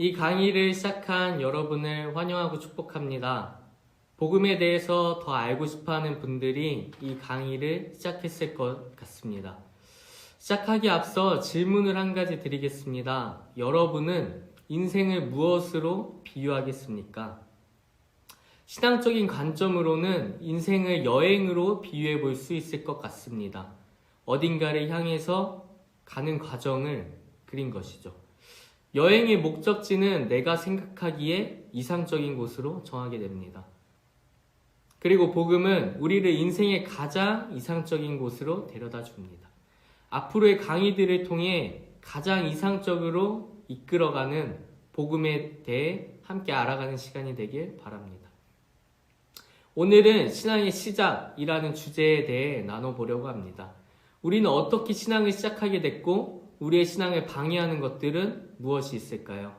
이 강의를 시작한 여러분을 환영하고 축복합니다. 복음에 대해서 더 알고 싶어 하는 분들이 이 강의를 시작했을 것 같습니다. 시작하기 앞서 질문을 한 가지 드리겠습니다. 여러분은 인생을 무엇으로 비유하겠습니까? 신앙적인 관점으로는 인생을 여행으로 비유해 볼 수 있을 것 같습니다. 어딘가를 향해서 가는 과정을 그린 것이죠. 여행의 목적지는 내가 생각하기에 이상적인 곳으로 정하게 됩니다. 그리고 복음은 우리를 인생의 가장 이상적인 곳으로 데려다 줍니다. 앞으로의 강의들을 통해 가장 이상적으로 이끌어가는 복음에 대해 함께 알아가는 시간이 되길 바랍니다. 오늘은 신앙의 시작이라는 주제에 대해 나눠보려고 합니다. 우리는 어떻게 신앙을 시작하게 됐고 우리의 신앙을 방해하는 것들은 무엇이 있을까요?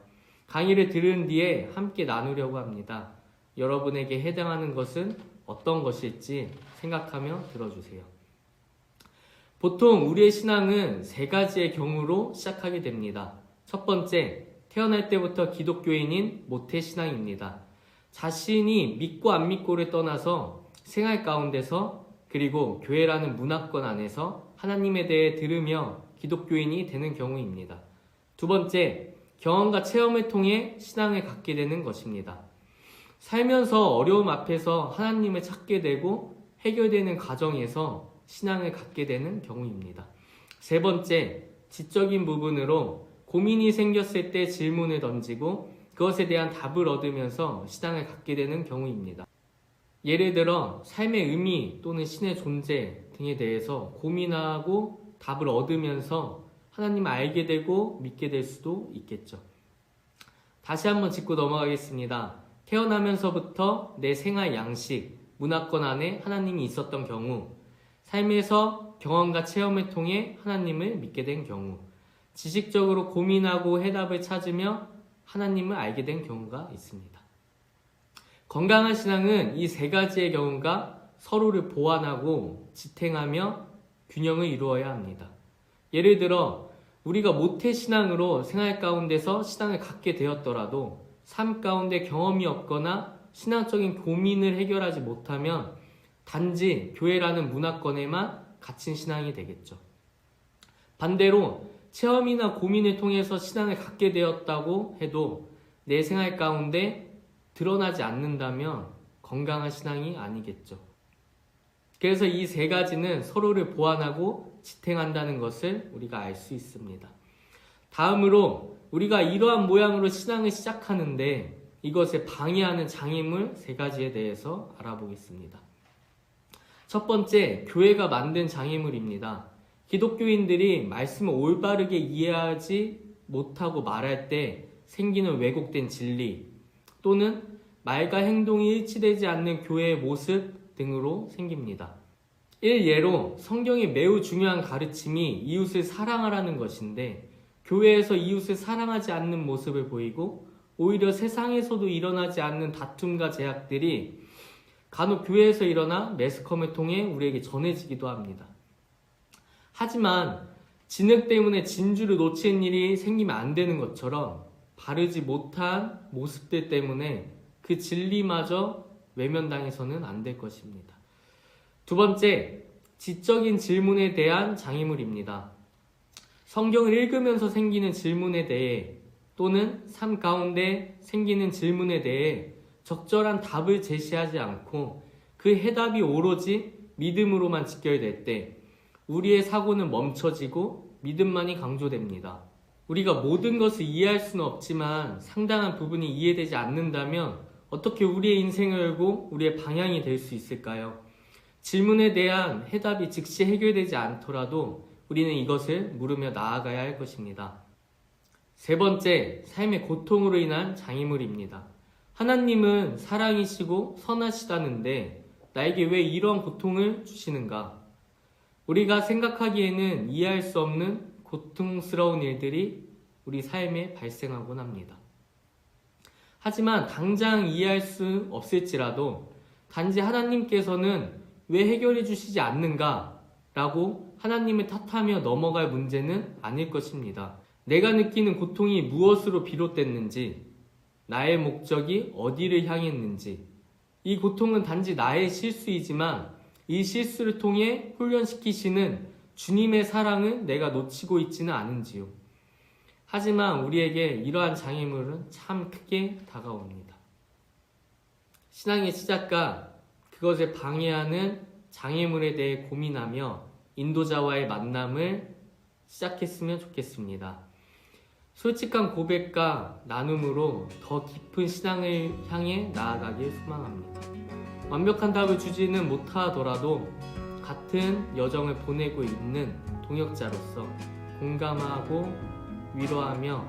강의를 들은 뒤에 함께 나누려고 합니다. 여러분에게 해당하는 것은 어떤 것일지 생각하며 들어주세요. 보통 우리의 신앙은 세 가지의 경우로 시작하게 됩니다. 첫 번째, 태어날 때부터 기독교인인 모태신앙입니다. 자신이 믿고 안 믿고를 떠나서 생활 가운데서 그리고 교회라는 문화권 안에서 하나님에 대해 들으며 기독교인이 되는 경우입니다. 두 번째, 경험과 체험을 통해 신앙을 갖게 되는 것입니다. 살면서 어려움 앞에서 하나님을 찾게 되고 해결되는 과정에서 신앙을 갖게 되는 경우입니다. 세 번째, 지적인 부분으로 고민이 생겼을 때 질문을 던지고 그것에 대한 답을 얻으면서 신앙을 갖게 되는 경우입니다. 예를 들어 삶의 의미 또는 신의 존재 등에 대해서 고민하고 답을 얻으면서 하나님을 알게 되고 믿게 될 수도 있겠죠. 다시 한번 짚고 넘어가겠습니다. 태어나면서부터 내 생활 양식, 문화권 안에 하나님이 있었던 경우, 삶에서 경험과 체험을 통해 하나님을 믿게 된 경우, 지식적으로 고민하고 해답을 찾으며 하나님을 알게 된 경우가 있습니다. 건강한 신앙은 이 세 가지의 경우가 서로를 보완하고 지탱하며 균형을 이루어야 합니다. 예를 들어 우리가 모태신앙으로 생활 가운데서 신앙을 갖게 되었더라도 삶 가운데 경험이 없거나 신앙적인 고민을 해결하지 못하면 단지 교회라는 문화권에만 갇힌 신앙이 되겠죠. 반대로 체험이나 고민을 통해서 신앙을 갖게 되었다고 해도 내 생활 가운데 드러나지 않는다면 건강한 신앙이 아니겠죠. 그래서 이 세 가지는 서로를 보완하고 지탱한다는 것을 우리가 알 수 있습니다. 다음으로 우리가 이러한 모양으로 신앙을 시작하는데 이것을 방해하는 장애물 세 가지에 대해서 알아보겠습니다. 첫 번째, 교회가 만든 장애물입니다. 기독교인들이 말씀을 올바르게 이해하지 못하고 말할 때 생기는 왜곡된 진리 또는 말과 행동이 일치되지 않는 교회의 모습 등으로 생깁니다. 일예로 성경의 매우 중요한 가르침이 이웃을 사랑하라는 것인데 교회에서 이웃을 사랑하지 않는 모습을 보이고 오히려 세상에서도 일어나지 않는 다툼과 제약들이 간혹 교회에서 일어나 매스컴을 통해 우리에게 전해지기도 합니다. 하지만 진흙 때문에 진주를 놓치는 일이 생기면 안 되는 것처럼 바르지 못한 모습들 때문에 그 진리마저 외면당해서는 안 될 것입니다. 두 번째, 지적인 질문에 대한 장애물입니다. 성경을 읽으면서 생기는 질문에 대해 또는 삶 가운데 생기는 질문에 대해 적절한 답을 제시하지 않고 그 해답이 오로지 믿음으로만 직결될 때 우리의 사고는 멈춰지고 믿음만이 강조됩니다. 우리가 모든 것을 이해할 수는 없지만 상당한 부분이 이해되지 않는다면 어떻게 우리의 인생을 열고 우리의 방향이 될 수 있을까요? 질문에 대한 해답이 즉시 해결되지 않더라도 우리는 이것을 물으며 나아가야 할 것입니다. 세 번째, 삶의 고통으로 인한 장애물입니다. 하나님은 사랑이시고 선하시다는데 나에게 왜 이런 고통을 주시는가? 우리가 생각하기에는 이해할 수 없는 고통스러운 일들이 우리 삶에 발생하곤 합니다. 하지만 당장 이해할 수 없을지라도 단지 하나님께서는 왜 해결해 주시지 않는가 라고 하나님을 탓하며 넘어갈 문제는 아닐 것입니다. 내가 느끼는 고통이 무엇으로 비롯됐는지, 나의 목적이 어디를 향했는지, 이 고통은 단지 나의 실수이지만 이 실수를 통해 훈련시키시는 주님의 사랑을 내가 놓치고 있지는 않은지요. 하지만 우리에게 이러한 장애물은 참 크게 다가옵니다. 신앙의 시작과 그것을 방해하는 장애물에 대해 고민하며 인도자와의 만남을 시작했으면 좋겠습니다. 솔직한 고백과 나눔으로 더 깊은 신앙을 향해 나아가길 소망합니다. 완벽한 답을 주지는 못하더라도 같은 여정을 보내고 있는 동역자로서 공감하고 위로하며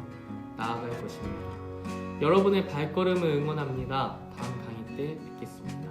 나아갈 것입니다. 여러분의 발걸음을 응원합니다. 다음 강의 때 뵙겠습니다.